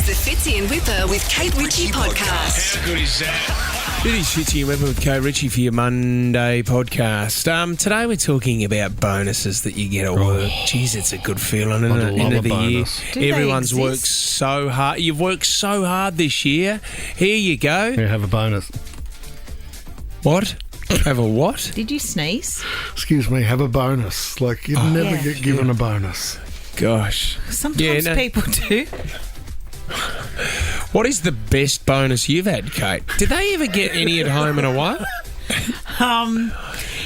is the Fitzy and Whipper with Kate Ritchie podcast. How good is that? It is Fitzy and Whipper with Kate Ritchie for your Monday podcast. Today we're talking about bonuses that you get at work. Jeez, it's a good feeling, isn't it? End of the year. Everyone's worked so hard. You've worked so hard this year. Here you go. You have a bonus. What? Have a what? Did you sneeze? Excuse me, have a bonus. Like, you never get given a bonus. Gosh. Sometimes people do. What is the best bonus you've had, Kate? Did they ever get any at home and away?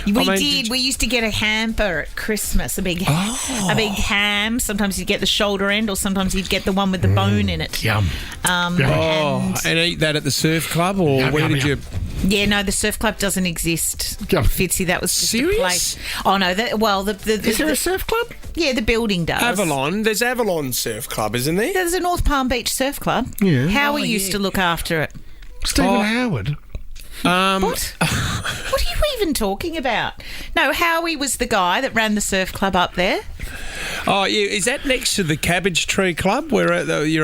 We used to get a hamper at Christmas, a big ham. Sometimes you'd get the shoulder end, or sometimes you'd get the one with the bone in it. Yum. And eat that at the surf club, or where did you? Yeah, no, the surf club doesn't exist. Yum. Fitzy, that was just Serious? a place. Oh no, Is there a surf club? Yeah, the building does. Avalon. There's Avalon Surf Club, isn't there? There's a North Palm Beach Surf Club. Yeah. Howie used to look after it. Stephen Howard. What? What are you even talking about? No, Howie was the guy that ran the surf club up there. Oh, yeah. Is that next to the Cabbage Tree Club, where you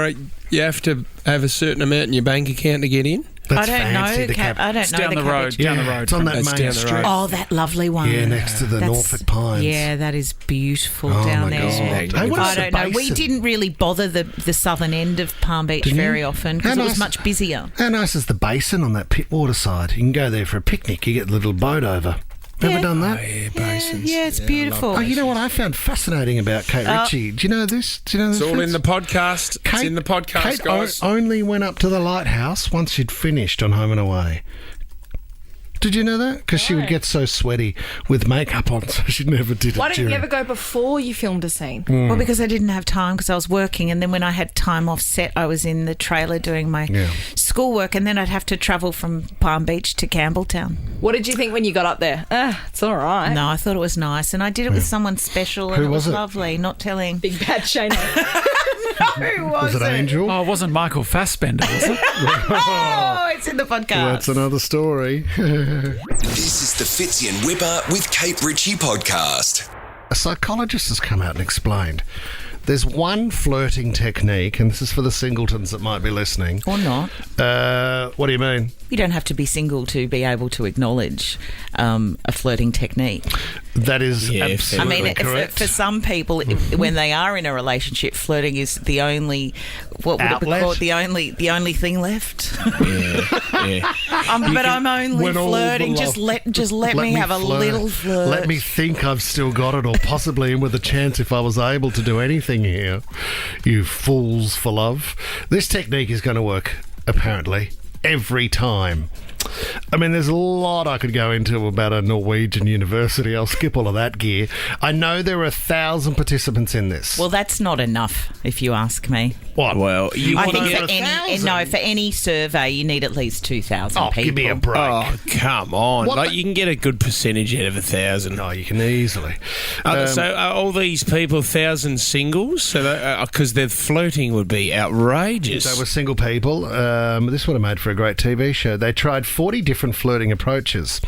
have to have a certain amount in your bank account to get in? That's I don't fancy, know. the I don't know. Down the road. Yeah, Down the road. it's on that That's main down the street. road. Oh, that lovely one. Yeah, next to the Norfolk Pines. Yeah, that is beautiful Oh, down my there. God. Hey, what I is the don't know. We basin? didn't really bother the southern end of Palm Beach Didn't you? very often because How it was nice- much busier. How nice is the basin on that Pittwater side? You can go there for a picnic. You get a little boat over. Ever done that? Yeah, basins. Yeah, it's beautiful. Oh, you know what I found fascinating about Kate Ritchie? Do you know this? It's all in the podcast. It's in the podcast, Kate guys. only went up to the lighthouse once she'd finished on Home and Away. Did you know that? Because she would get so sweaty with makeup on, so she never did it. Why didn't you during- ever go before you filmed a scene? Well, because I didn't have time because I was working, and then when I had time off set, I was in the trailer doing my schoolwork, and then I'd have to travel from Palm Beach to Campbelltown. What did you think when you got up there? It's all right. No, I thought it was nice, and I did it with someone special, and Who it was was it? lovely. Not telling. Big bad Shane. No, Was it Angel? Oh, it wasn't Michael Fassbender, was it? Oh, it's in the podcast. That's another story. This is the Fitzy and Whipper with Kate Ritchie podcast. A psychologist has come out and explained there's one flirting technique, and this is for the singletons that might be listening. Or not. What do you mean? You don't have to be single to be able to acknowledge a flirting technique. That is Yeah, absolutely I mean, correct. for some people, when they are in a relationship, flirting is the only what would it be Outlet? called? The only thing left. Yeah. But I'm only when all the flirting. love- Just let me have a flirt. little flirt. Let me think I've still got it, or possibly with a chance if I was able to do anything here. You fools for love. This technique is going to work, apparently, every time. I mean, there's a lot I could go into about a Norwegian university. I'll skip all of that gear. I know there are 1,000 participants in this. Well, that's not enough, if you ask me. What? Well, you I want think to for get for any survey, you need at least 2,000 Oh, people. give me a break. Oh, come on. What Like, the- you can get a good percentage out of 1,000. No, you can easily. So are all these people 1,000 singles? So because their flirting would be outrageous. They were single people. This would have made for a great TV show. They tried 40 different flirting approaches,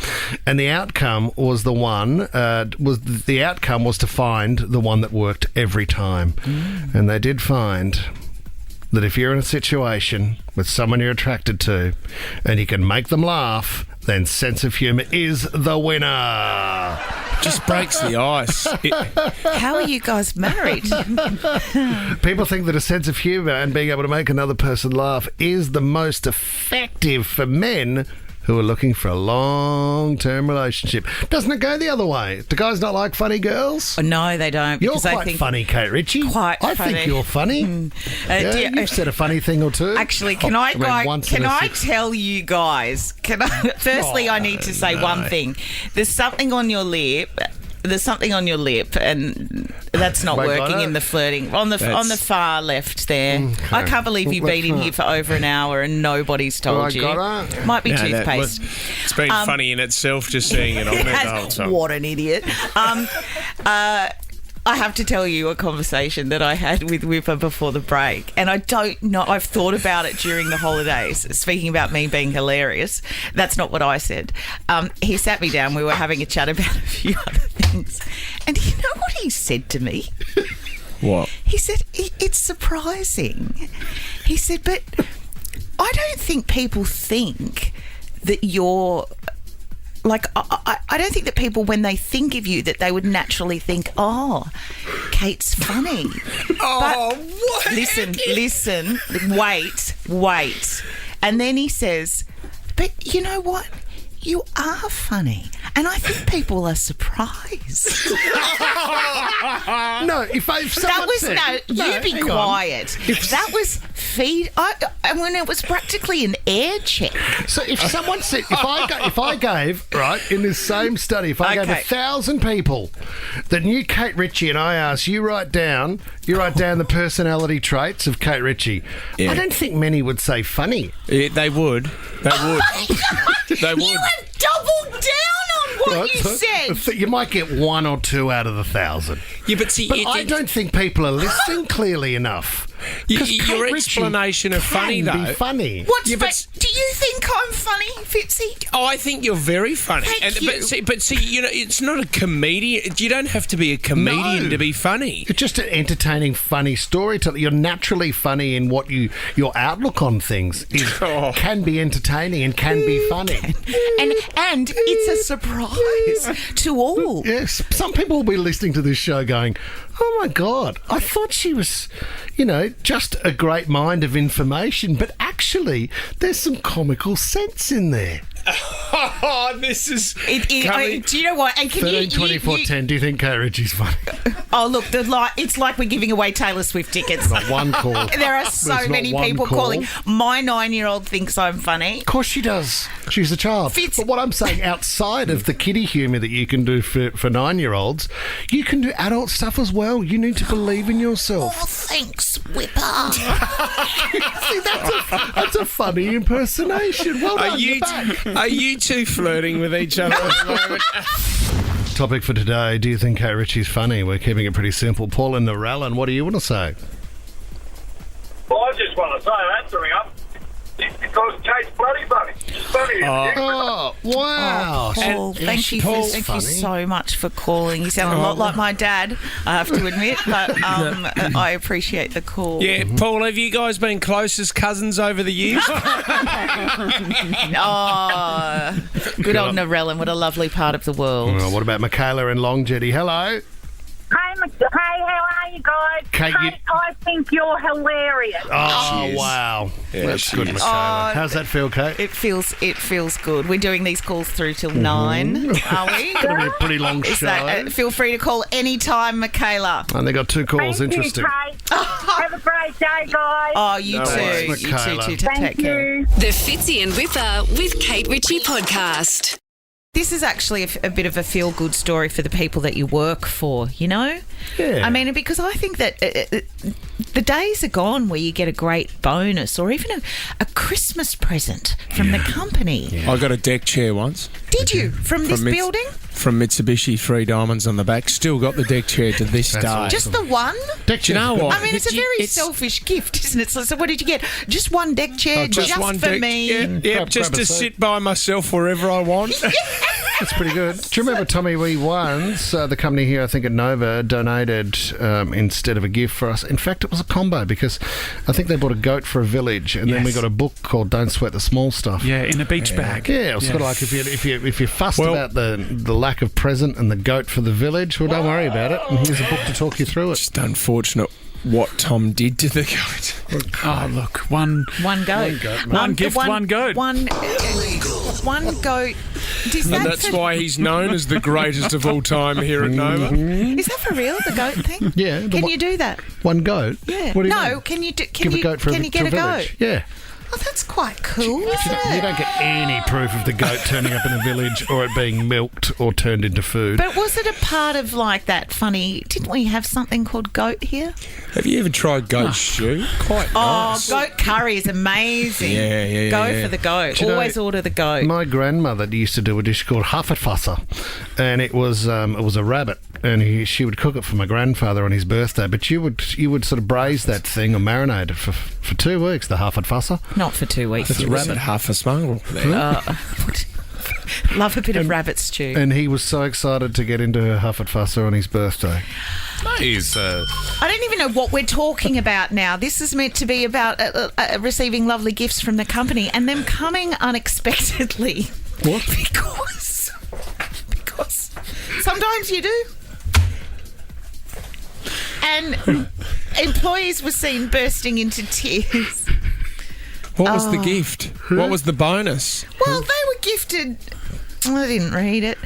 and the outcome was the outcome was to find the one that worked every time. And they did find that if you're in a situation with someone you're attracted to and you can make them laugh, then sense of humour is the winner. Just breaks the ice. How are you guys married? People think that a sense of humour and being able to make another person laugh is the most effective for men who are looking for a long-term relationship. Doesn't it go the other way? Do guys not like funny girls? No, they don't. You're because I quite think funny, Kate Ritchie. Quite I funny. think you're funny. You've said a funny thing or two. Actually, can I tell you guys? Firstly, I need to say one thing. There's something on your lip. And that's not Wait, working got in it? the flirting. On the far left there. I can't believe you've been in here for over an hour and nobody's told you. got it? Might be No, that toothpaste. it's been funny in itself just seeing it on there the whole time. What an idiot. I have to tell you a conversation that I had with Whipper before the break, and I don't know, I've thought about it during the holidays, speaking about me being hilarious. That's not what I said. He sat me down, we were having a chat about a few other things, and you know what he said to me? What? He said, it's surprising He said, but I don't think people think that you're... Like, I don't think that people, when they think of you, that they would naturally think, oh, Kate's funny. What? Listen, wait. And then he says, but you know what? You are funny. And I think people are surprised. No, if someone said... you be hang on. quiet. That was feed... I mean, it was practically an air check. So if someone said, if I gave, right, in this same study, if I gave 1,000 people that knew Kate Ritchie and I asked, you write down the personality traits of Kate Ritchie, Yeah. I don't think many would say funny. Yeah, they would. They would. You have doubled down on what you said. You might get 1 or 2 out of the 1,000. Yeah, but see, But I don't think people are listening clearly enough. 'Cause Kate your Ritchie explanation of funny, can though. be funny. What's Yeah, but- do you think I'm funny, Fitzy? Oh, I think you're very funny. Thank you. But see, you know, it's not a comedian. You don't have to be a comedian No. to be funny. It's just an entertaining, funny storyteller. You're naturally funny in what your outlook on things can be entertaining and can be funny. And it's a surprise to all. Yes, some people will be listening to this show going, oh my God, I thought she was, just a great mind of information, but actually there's some comical sense in there. Oh, this is. Do you know what? And can 13, 24, 10, do you think Kate Ritchie's funny? Oh, look, it's like we're giving away Taylor Swift tickets. Not one call. There are There's so not many one people call. calling. My 9-year-old thinks I'm funny. Of course she does. She's a child. Fitz- But what I'm saying, outside of the kiddie humour that you can do for 9-year-olds, you can do adult stuff as well. You need to believe in yourself. Oh, thanks, Whipper. See, that's a funny impersonation. Well done, you're back. Are you two flirting with each other at the moment? Topic for today, do you think Kate Ritchie's funny? We're keeping it pretty simple. Paul in Narellan, what do you want to say? Well, I just want to say, answering up, it's because Kate's bloody funny. She's funny. Oh, wow. Paul, thank you funny. so much for calling. You sound a lot like my dad, I have to admit, but I appreciate the call. Yeah, Paul, have you guys been close as cousins over the years? Oh, good old Narellan. What a lovely part of the world. Well, what about Michaela and Longjetty? Hello. Hey, how are you guys? Kate, I think you're hilarious. Oh, wow. That's good, Michaela. How's that feel, Kate? It feels good. We're doing these calls through till 9, are we? It'll be a pretty long Is show. that, feel free to call anytime, Michaela. And they got 2 calls. Thank Interesting. you, Kate. Have a great day, guys. Oh, you too. worries, You Michaela. too. Thank Take care. you. The Fitzy and Whipper with Kate Ritchie podcast. This is actually a bit of a feel-good story for the people that you work for, you know? Yeah. I mean, because I think that the days are gone where you get a great bonus or even a Christmas present from the company. I got a deck chair once. Did you? From this building? From Mitsubishi, 3 diamonds on the back. Still got the deck chair to this day. awesome. Just the one? Deck Do you know chairs. what? I mean, it's a very selfish gift, isn't it? So what did you get? Just one deck chair, just one for deck, me. Yeah, Grab just a to seat. sit by myself wherever I want. That's pretty good. Do you remember, Tommy, we once, the company here, I think at Nova, donated instead of a gift for us. In fact, it was a combo because I think they bought a goat for a village and then we Yes. got a book called Don't Sweat the Small Stuff. Yeah, in a beach bag. Yeah, it was sort of like if you're fussed Well- about the lack of present and the goat for the village, well, don't worry about it. And here's a book to talk you through it. Just unfortunate what Tom did to the goat. Oh, look, one Goat, One gift, one goat. One goat. Is And that that's for, why he's known as the greatest of all time here at Nova. is that for real, the goat thing? Yeah. the Can one- you do that? One goat? Yeah. What do you No, mean? can you do? Give a goat for can you get to a goat? village. Yeah. Oh, that's quite cool, You isn't don't, you it? don't get any proof of the goat turning up in a village or it being milked or turned into food. But was it a part of like that funny? Didn't we have something called goat here? Have you ever tried goat stew? Quite Oh, nice. goat curry is amazing. Yeah. Go for the goat. you know, Always order the goat. My grandmother used to do a dish called Hafertwasser, and it was a rabbit, and she would cook it for my grandfather on his birthday. But you would sort of braise that thing or marinate it for 2 weeks. The Hafertwasser. Not for 2 weeks. It's rabbit half a smuggle. There. Love a bit of rabbit stew. And he was so excited to get into her Hafertwasser on his birthday. He's, I don't even know what we're talking about now. This is meant to be about receiving lovely gifts from the company and them coming unexpectedly. What? Because sometimes you do. And employees were seen bursting into tears. What was the gift? What was the bonus? Well, they were gifted. I didn't read it.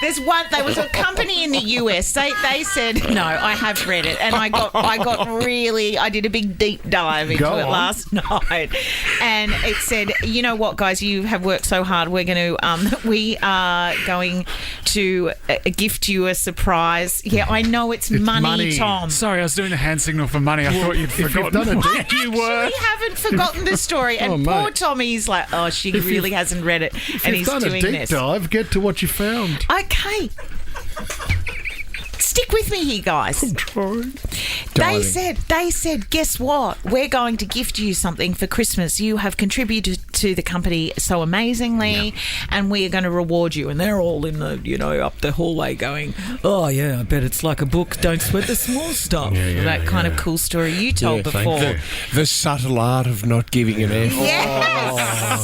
There's one. There was a company in the US. They said no. I have read it, and I did a big deep dive into it last night, and it said, you know what, guys, you have worked so hard. We are going to gift you a surprise. Yeah, I know it's money, Tom. Sorry, I was doing the hand signal for money. I thought you'd forgotten what you were. We haven't forgotten the story, and poor Tommy's like, oh, she really hasn't read it. And he's done doing a deep dive, get to what you found. Okay. Stick with me here, guys. I'm trying. They said, guess what? We're going to gift you something for Christmas. You have contributed to the company so amazingly, and we are going to reward you. And they're all in the, up the hallway going, oh, yeah, I bet it's like a book. Don't sweat the small stuff. That kind of cool story you told before. The subtle art of not giving an F. Yes.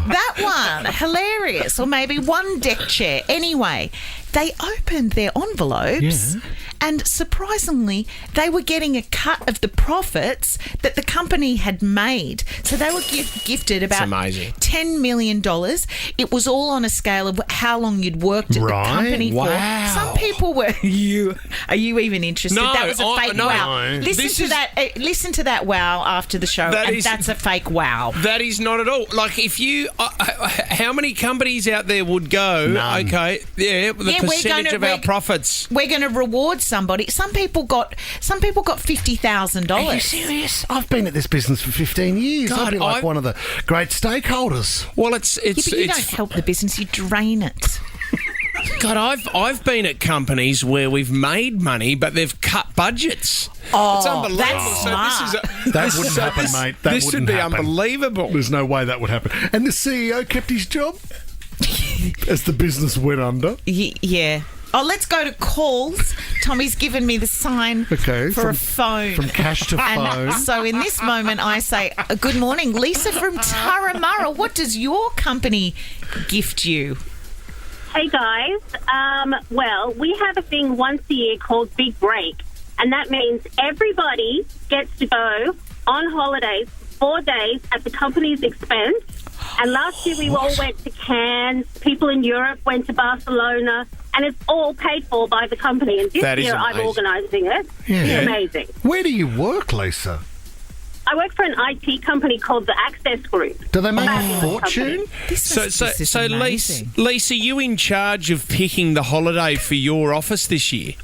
That one. Hilarious. Or maybe one deck chair. Anyway, they opened their envelopes and surprisingly they were getting a cut of the profits that the company had made. So they were gifted about $10 million. It was all on a scale of how long you'd worked at the company for. Some people were... Are you even interested? No, that was a fake wow. Listen to that wow after the show, that's a fake wow. That is not at all. Like, if you... how many companies out there would go, None. okay, the percentage of our profits... We're going to reward somebody. Some people got $50,000. Are you serious? I've been at this business for 15 years. God, I'd be like one of the great stakeholders. Well, but you don't help the business, you drain it. God, I've been at companies where we've made money, but they've cut budgets. Oh, it's unbelievable. that's smart. That wouldn't happen, mate. This would be unbelievable. There's no way that would happen. And the CEO kept his job as the business went under. Yeah. Oh, let's go to calls. Tommy's given me the sign for a phone. From cash to phone. So in this moment, I say, good morning, Lisa from Turramurra. What does your company gift you? Hey, guys. Well, we have a thing once a year called Big Break, and that means everybody gets to go on holidays 4 days at the company's expense. And last year we all went to Cannes. People in Europe went to Barcelona. And it's all paid for by the company. And this year I'm organising it. Yeah. It's amazing. Where do you work, Lisa? I work for an IT company called the Access Group. Do they make a fortune? So Lisa, you in charge of picking the holiday for your office this year?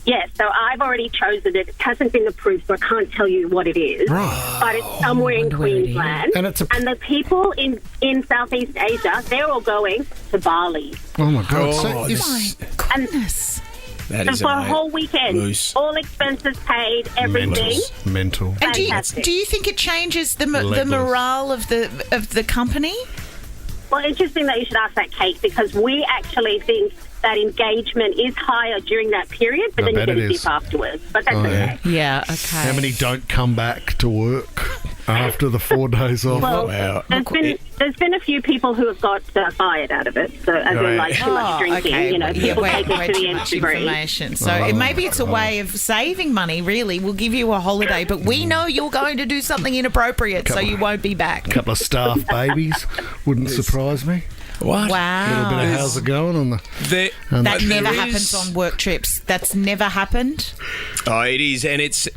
Yes, so I've already chosen it. It hasn't been approved, so I can't tell you what it is. Right. But it's somewhere in Queensland. And the people in Southeast Asia, they're all going to Bali. Oh, my God. My goodness. That is for a whole weekend. Loose. All expenses paid, everything. Mental. And do you think it changes the morale of the company? Well, interesting that you should ask that, Kate, because we actually think that engagement is higher during that period, but then you get a dip afterwards. But that's okay. Yeah, okay. How many don't come back to work after the 4 days off? Well, there's been a few people who have got fired out of it, so as in like too much drinking, people take it to the nth degree. Information. So maybe it's a way of saving money, really. We'll give you a holiday, but we know you're going to do something inappropriate, so you won't be back. A couple of staff babies wouldn't surprise me. What? Wow. A little bit of how's it going on the... That never happens on work trips. That's never happened. Oh, it is. And it's,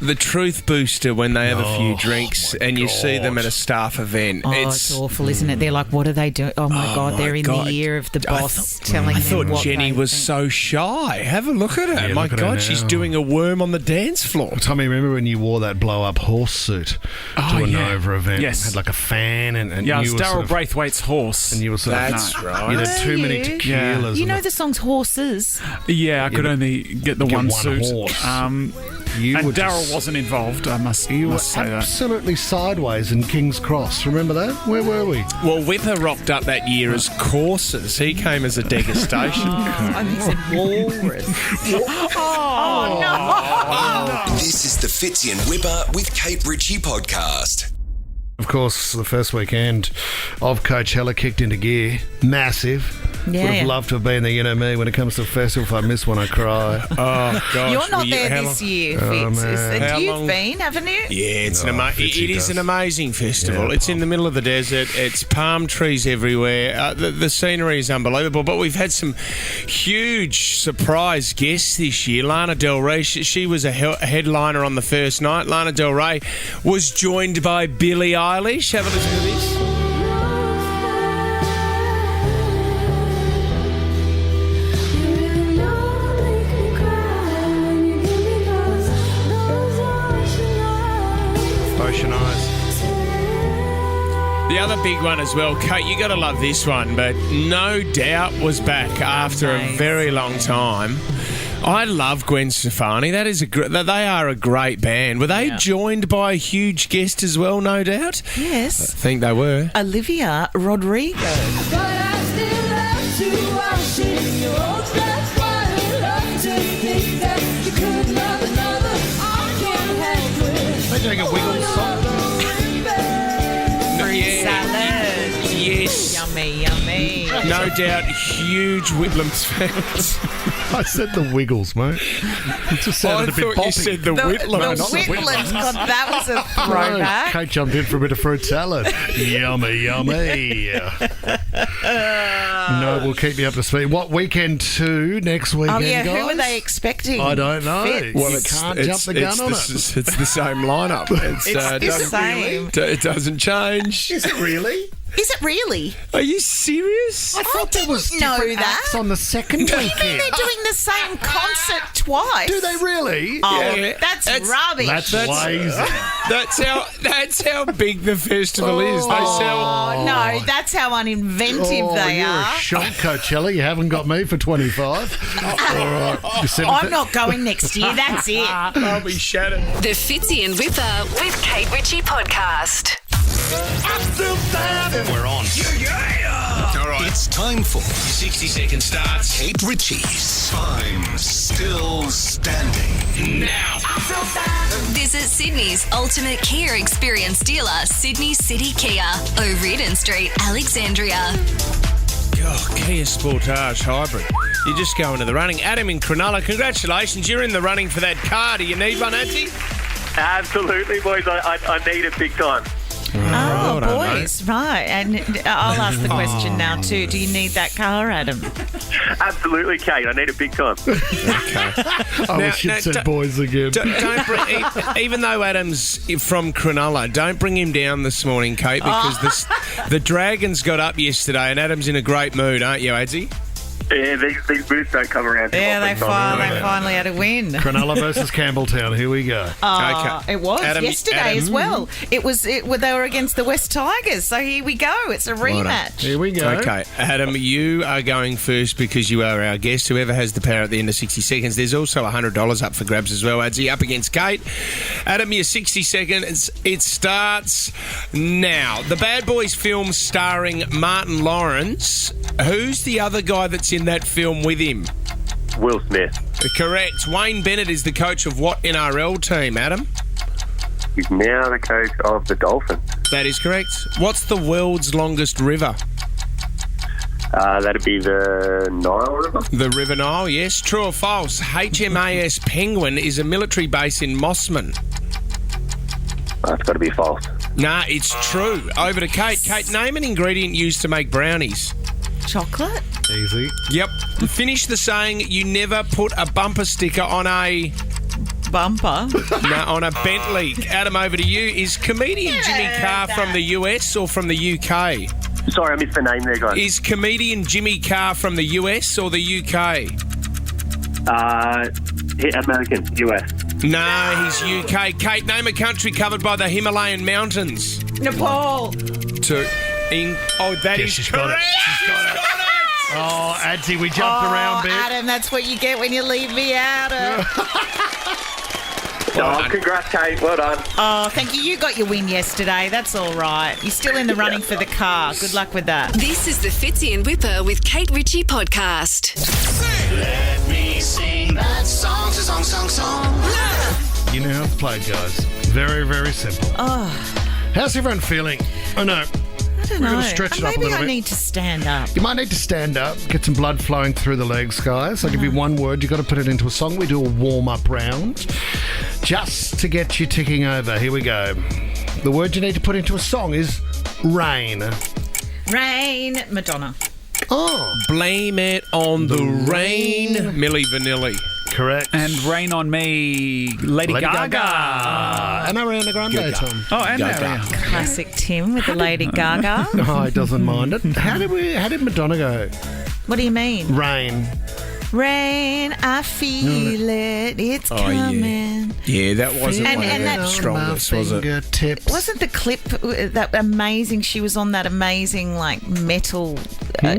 the truth booster when they have a few drinks and you see them at a staff event. Oh, it's awful, isn't it? They're like, what are they doing? Oh, my God, they're in the ear of the boss telling them I thought what Jenny was so shy. Have a look at her. Yeah, my God, she's doing a worm on the dance floor. Tommy, remember when you wore that blow-up horse suit to a Nova event? Yes. Had like a fan and yeah, you it's were Daryl Braithwaite's horse. And you were sort That's right. You had too many tequilas. You know the song's Horses? Yeah, I could only get the one suit. Horse. And Daryl wasn't involved, I must say that. Absolutely sideways in King's Cross. Remember that? Where were we? Well, Whipper rocked up that year as Courses. He came as a degustation. I think said walrus. No. This is the Fitzy and Whipper with Kate Ritchie podcast. Of course, the first weekend of Coachella kicked into gear. Massive. Yeah, Would have loved to have been there, you know me. When it comes to a festival, if I miss one, I cry. Oh, gosh. You're not there this year, Fitz. You've been, haven't you? Yeah, it is does. an amazing festival. Yeah, it's in the middle of the desert. It's palm trees everywhere. The scenery is unbelievable. But we've had some huge surprise guests this year. Lana Del Rey, she was a headliner on the first night. Lana Del Rey was joined by Billie Eilish. Have a listen to this. Ocean Eyes. The other big one as well, Kate, you got to love this one, but No Doubt was back after a very long time. I love Gwen Stefani. They are a great band. Were they joined by a huge guest as well, No Doubt? Yes. I think they were. Olivia Rodrigo. They doing a Wiggles song? Salad. Yes. Yummy, yummy. No Doubt, huge Whitlam's fans. I said the Wiggles, mate. It just sounded a bit thought poppy. you said the Whitlam. The Whitlams. God, that was a throwback. Kate jumped in for a bit of fruit salad. Yummy, yummy. No, we'll keep you up to speed. What weekend to next weekend, guys? Who are they expecting? I don't know. Fitz? Well, you can't jump the gun on it. It's the same lineup. It's the same. It doesn't change. Is it really? Is it really? Are you serious? I thought there was didn't know different that. acts on the second What do you weekend. mean they're doing the same concert twice? Do they really? Oh, Yeah. that's That's- rubbish. That's lazy. That's how big the festival is. They sell. Oh, no, that's how uninventive they you're are. a shock, Coachella. You haven't got me for 25. All right. I'm not going next year, that's it. I'll be shattered. The Fitzy and Whipper with Kate Ritchie podcast. We're on. All right. It's time for 60-second starts. Kate Ritchie's Time Still Standing. Now. Visit Sydney's ultimate Kia experience dealer, Sydney City Kia, O'Riordan Street, Alexandria. Oh, Kia Sportage Hybrid. You just go into the running. Adam in Cronulla, congratulations. You're in the running for that car. Do you need one, Angie? Absolutely, boys. I need it big time. Oh, boys, right. And I'll ask the question now, too. Do you need that car, Adam? Absolutely, Kate. I need it big time. I wish you'd said boys again. Don't bring, even though Adam's from Cronulla, don't bring him down this morning, Kate, because the Dragons got up yesterday and Adam's in a great mood, aren't you, Adzi? Yeah, these boots don't come around. Yeah, they finally had a win. Cronulla versus Campbelltown. Here we go. Okay. It was Adam- yesterday as well. They were against the West Tigers. So here we go. It's a rematch. Here we go. Okay, Adam, you are going first because you are our guest. Whoever has the power at the end of 60 seconds. There's also $100 up for grabs as well, Adzi, up against Kate. Adam, your 60 seconds. It starts now. The Bad Boys film starring Martin Lawrence. Who's the other guy that's in that film with him? Will Smith. Correct. Wayne Bennett is the coach of what NRL team, Adam? He's now the coach of the Dolphins. That is correct. What's the world's longest river? That'd be the Nile River. The River Nile, yes. True or false? HMAS Penguin is a military base in Mossman. That's got to be false. Nah, it's true. Over to Kate. Kate, name an ingredient used to make brownies. Chocolate? Easy. Yep. Finish the saying, you never put a bumper sticker on a... Bumper? No, on a Bentley. Adam, over to you. Is comedian Jimmy Carr from the US or from the UK? Sorry, I missed the name there, guys. Is comedian Jimmy Carr from the US or the UK? American, US. No, he's UK. Kate, name a country covered by the Himalayan mountains. Nepal. That is she's got it. correct. She's got it. Oh, Auntie, we jumped around a bit. Adam, that's what you get when you leave me out. Oh, congrats, Kate. Well done. Oh, thank you. You got your win yesterday. That's all right. You're still in the running for the car. Good luck with that. This is the Fitzy and Whipper with Kate Ritchie podcast. Let me sing that song. You know how it's played, guys. Very, very simple. Oh, How's everyone feeling? Oh, no. I don't We're know. gonna stretch it up a Maybe little I bit. need to stand up. You might need to stand up, get some blood flowing through the legs, guys. I'll give you one word. You've got to put it into a song. We do a warm-up round just to get you ticking over. Here we go. The word you need to put into a song is rain. Rain, Madonna. Oh, Blame it on the rain. Milli Vanilli. correct. And Rain on Me, Lady Gaga. And Ariana Grande, Tom. Oh, and Gaga. Ariana. Classic Tim with the Lady Gaga. Oh, he doesn't mind it. How did Madonna go? What do you mean? Rain. Rain, I feel it. It's coming. Yeah, that wasn't And- one and of that- the strongest, was it? Fingertips. Wasn't the clip that amazing? She was on that amazing, like, metal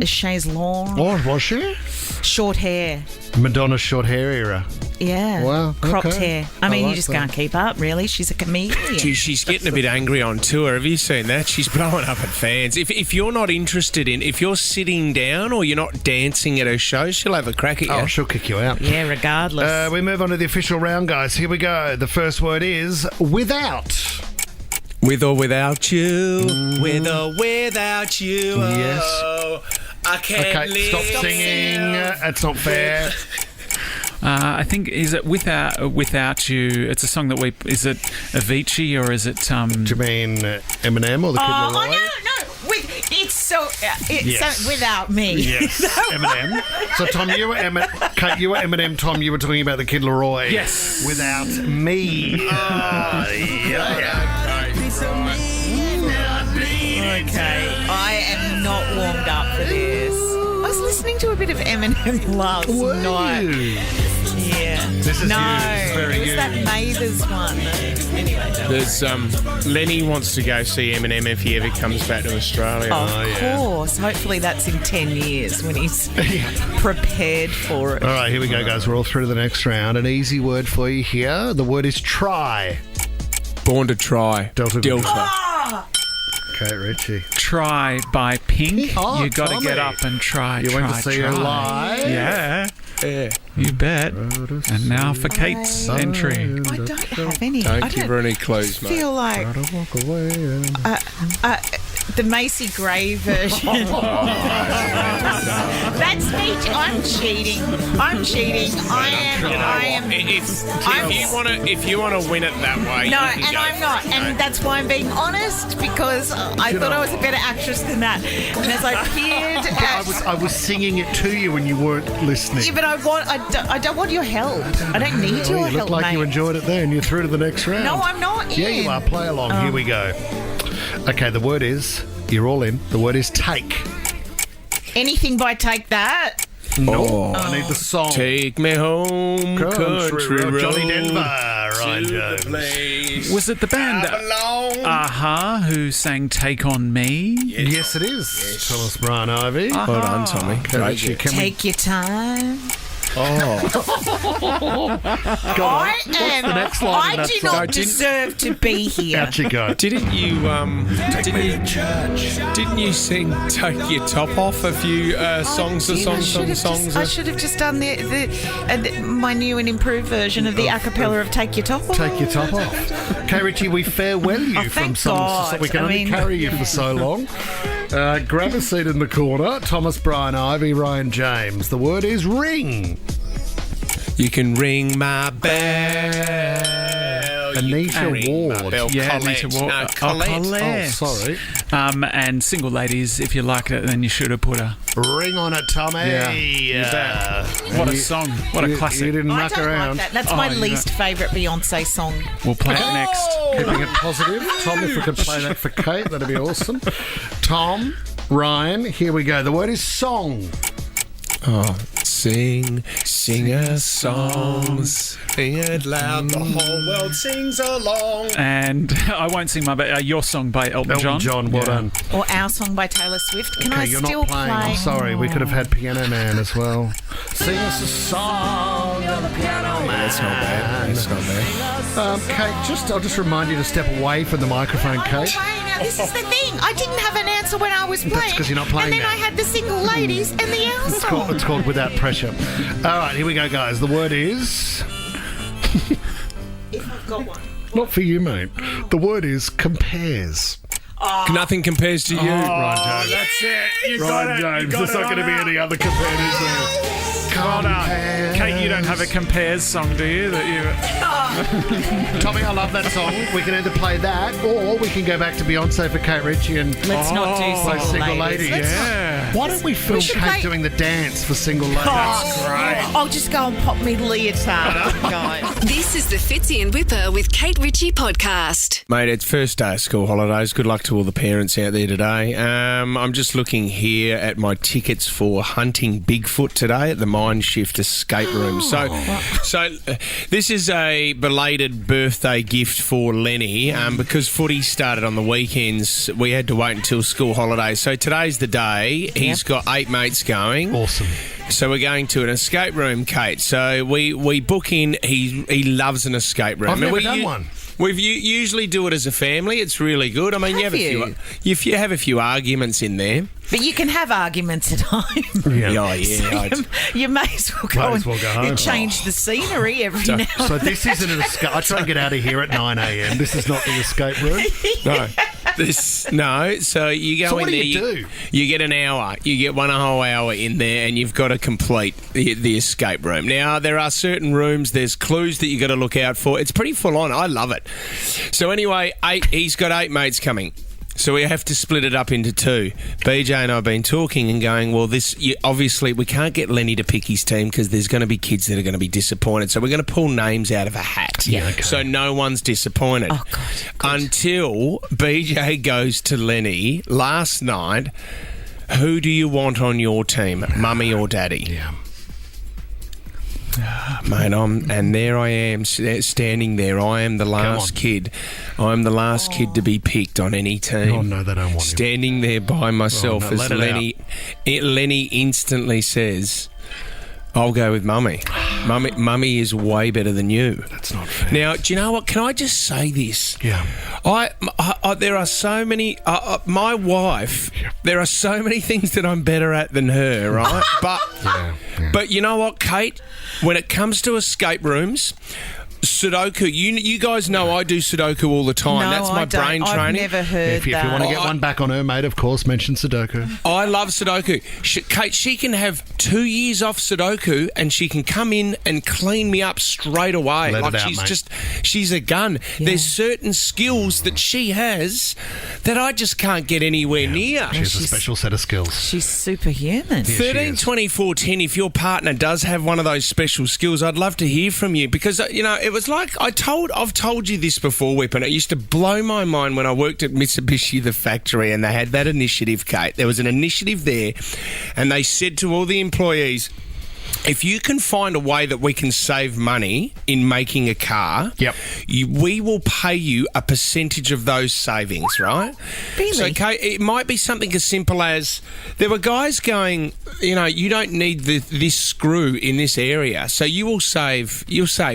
chaise longue. Oh, was she? Short hair. Madonna's short hair era. Yeah. Wow, Cropped okay. hair. I mean, I you like just that. can't keep up, really. She's a comedian. Gee, she's getting a bit angry on tour. Have you seen that? She's blowing up at fans. If you're not interested if you're sitting down or you're not dancing at her show, she'll have a crack at you. Oh, she'll kick you out. Yeah, regardless. We move on to the official round, guys. Here we go. The first word is without. With or without you, with or without you. Yes. Oh, I can't Okay, live. stop singing. That's not fair. I think, is it Without You? It's a song that is it Avicii or is it... Do you mean Eminem or the Kid oh, Laroi? no. It's so without me. Yes, Eminem. So, Tom, you were Kate, you were Eminem. Tom, you were talking about the Kid Laroi. Yes. Without me. Okay, I am not warmed up for this. I was listening to a bit of Eminem last night. Yeah. This is no, you. This is very it was you. that Mathers one. Anyway, There's Lenny wants to go see Eminem if he ever comes back to Australia. of course. Hopefully that's in 10 years when he's prepared for it. All right, here we go, guys. We're all through to the next round. An easy word for you here. The word is try. Born to try. Delta. Kate Ritchie. Try by Pink. Oh, You got to get Tommy. up and try. You went to see her live? Yeah. You bet. And now for Kate's entry. I don't have any. Don't I give her any clues, mate. feel like Walk away. the Macy Gray version. That's me. I'm cheating. I am. If you want to win it that way, No, you can and go I'm for not. it, And mate. that's why I'm being honest, because I thought I was a better actress than that. And as I peered at... I was singing it to you when you weren't listening. Yeah, but I don't want your help. I don't need your You help, look like mate. you enjoyed it there and you're through to the next round. No, I'm not Yeah, in. you are. Play along. Here we go. Okay, the word is... You're all in. The word is take. Anything by Take That. Oh, I need the song. take me home, country road, Johnny Denver. to Ryan the Jones. place Was it the band I belong. Aha who sang Take On Me? Yes, it is. Thomas Brian Ivy. Well done, Tommy. Great. Can we- Take your time. Oh, I am. the next line in I that do song? not deserve to be here. Out you go. didn't you sing "Take Your Top Off" a few songs? I should have just done my new and improved version of the a cappella of Take Your Top Off. Take your top off. Okay, Richie, we farewell you from thank songs. God. We can I only mean- carry you for so long. Grab a seat in the corner. Thomas Brian Ivy, Ryan James. The word is ring. You can ring my bell. Anita Ward. Yeah, Colette. Anita Ward. No, Oh, Colette. Colette. Oh, sorry. And single ladies, if you liked it, then you should have put a... Ring on it, Tommy. Yeah, you bet. What a song. What a classic. You didn't I muck don't around. like that. That's my you least favourite Beyonce song. We'll play it next. Keeping it positive. Tom, if we could play that for Kate, that'd be awesome. Tom, Ryan, here we go. The word is song. Oh, sing a song, sing it loud, the whole world sings along. And I won't sing your song by Elton John. Well done. Or our song by Taylor Swift. Can I you're still not playing. I'm sorry, we could have had Piano Man as well. Sing us a song, you're the piano man. That's not bad. That's not bad. Kate, I'll just remind you to step away from the microphone, Kate. Now, this is the thing. I didn't have an answer when I was playing. That's because you're not playing And then now. I had the single ladies and the our song. It's called Without Pressure. All right, here we go, guys. The word is... If I've got one. Not for you, mate. The word is compares. Nothing compares to you, Ryan Jones. That's it. You Ryan James. There's not going to be any other compares there. Kate, you don't have a compares song, do you? Tommy, I love that song. We can either play that or we can go back to Beyonce for Kate Ritchie and Let's not do Single Ladies. Yeah. Why don't we film should Kate play- doing the dance for Single Ladies? That's great. I'll just go and pop me leotard, guys. This is the Fitzy and Whipper with Kate Ritchie podcast. Mate, it's first day of school holidays. Good luck to all the parents out there today. I'm just looking here at my tickets for hunting Bigfoot today at the Mind Shift Escape Room. So this is a belated birthday gift for Lenny. Because footy started on the weekends, we had to wait until school holidays. So today's the day. He's got 8 mates going. Awesome. So we're going to an escape room, Kate. So we book in. He loves an escape room. I've never done one. We usually do it as a family. It's really good. I mean, you have a few arguments in there. But you can have arguments at home. You may as well go home. and change the scenery every now and then. So this isn't an escape. I try and get out of here at 9 a.m. This is not the escape room. No. So you go So in what do there. you do? You get an hour. You get a whole hour in there, and you've got to complete the escape room. Now there are certain rooms. There's clues that you got to look out for. It's pretty full on. I love it. So anyway, he's got 8 mates coming. So we have to split it up into 2. BJ and I have been talking and going, well, obviously we can't get Lenny to pick his team because there's going to be kids that are going to be disappointed. So we're going to pull names out of a hat. Yeah. Okay. So no one's disappointed. Oh, God. Until BJ goes to Lenny last night, who do you want on your team, mummy or daddy? Yeah. Mate, and there I am standing there. I am the last kid. I'm the last kid to be picked on any team. Oh no, they don't want him. Standing there by myself as Lenny. Lenny instantly says, "I'll go with Mummy. Mummy is way better than you." That's not fair. Now, do you know what? Can I just say this? Yeah. There are so many. My wife. There are so many things that I'm better at than her, right? But you know what, Kate? When it comes to escape rooms, Sudoku, you guys know I do Sudoku all the time. No, That's my brain training. I've never heard If you that. want to get one back on her, mate, of course, mention Sudoku. I love Sudoku. Kate, she can have 2 years off Sudoku and she can come in and clean me up straight away. Let it out, mate. She's a gun. Yeah. There's certain skills that she has that I just can't get anywhere near. She's a special set of skills. She's superhuman. 13 24 10. If your partner does have one of those special skills, I'd love to hear from you because it was like I've told you this before, Whip, and it used to blow my mind when I worked at Mitsubishi, the factory, and they had that initiative, Kate. There was an initiative there, and they said to all the employees, if you can find a way that we can save money in making a car, we will pay you a percentage of those savings, right? Really? So, Kate, it might be something as simple as there were guys going, you don't need this screw in this area, so you'll save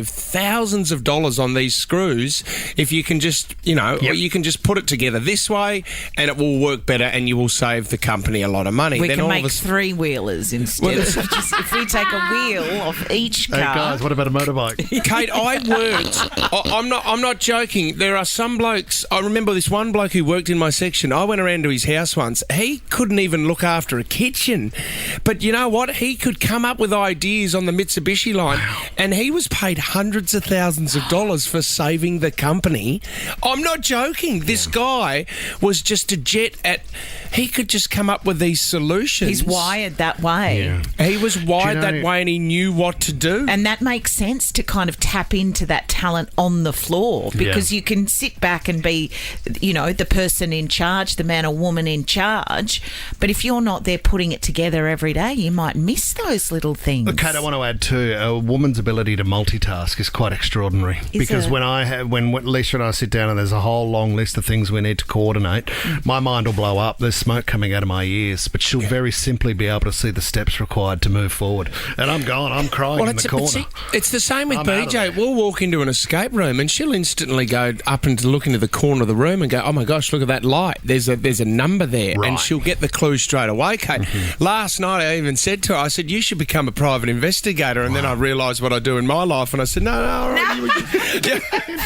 thousands of dollars on these screws if you can just, or you can just put it together this way and it will work better and you will save the company a lot of money. We can make 3-wheelers instead of just if we take a wheel off each car. Hey guys, what about a motorbike? Kate, I worked. I'm not joking. There are some blokes. I remember this one bloke who worked in my section. I went around to his house once. He couldn't even look after a kitchen, but you know what? He could come up with ideas on the Mitsubishi line, and he was paid hundreds of thousands of dollars for saving the company. I'm not joking. This guy was just a jet at. He could just come up with these solutions. He's wired that way. Yeah. He was wired that way and he knew what to do. And that makes sense to kind of tap into that talent on the floor because you can sit back and be, the person in charge, the man or woman in charge. But if you're not there putting it together every day, you might miss those little things. Look, Kate, I want to add too, a woman's ability to multitask is quite extraordinary. Because when Lisa and I sit down and there's a whole long list of things we need to coordinate, my mind will blow up. There's smoke coming out of my ears, but she'll very simply be able to see the steps required to move forward. And I'm crying in the corner. It's the same with BJ. We'll walk into an escape room and she'll instantly go up and look into the corner of the room and go, oh my gosh, look at that light. There's a number there. Right. And she'll get the clue straight away, Kate. Last night I even said to her, I said, you should become a private investigator. And then I realised what I do in my life and I said, no. All right.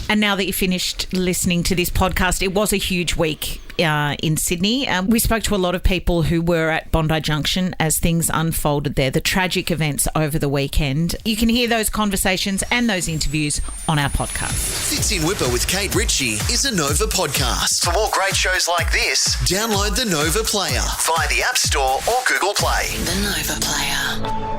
And now that you finished listening to this podcast, it was a huge week in Sydney. We spoke to a lot of people who were at Bondi Junction as things unfolded there, the tragic events over the weekend. You can hear those conversations and those interviews on our podcast. Fitzy and Whipper with Kate Ritchie is a Nova podcast. For more great shows like this, download the Nova Player via the App Store or Google Play. The Nova Player.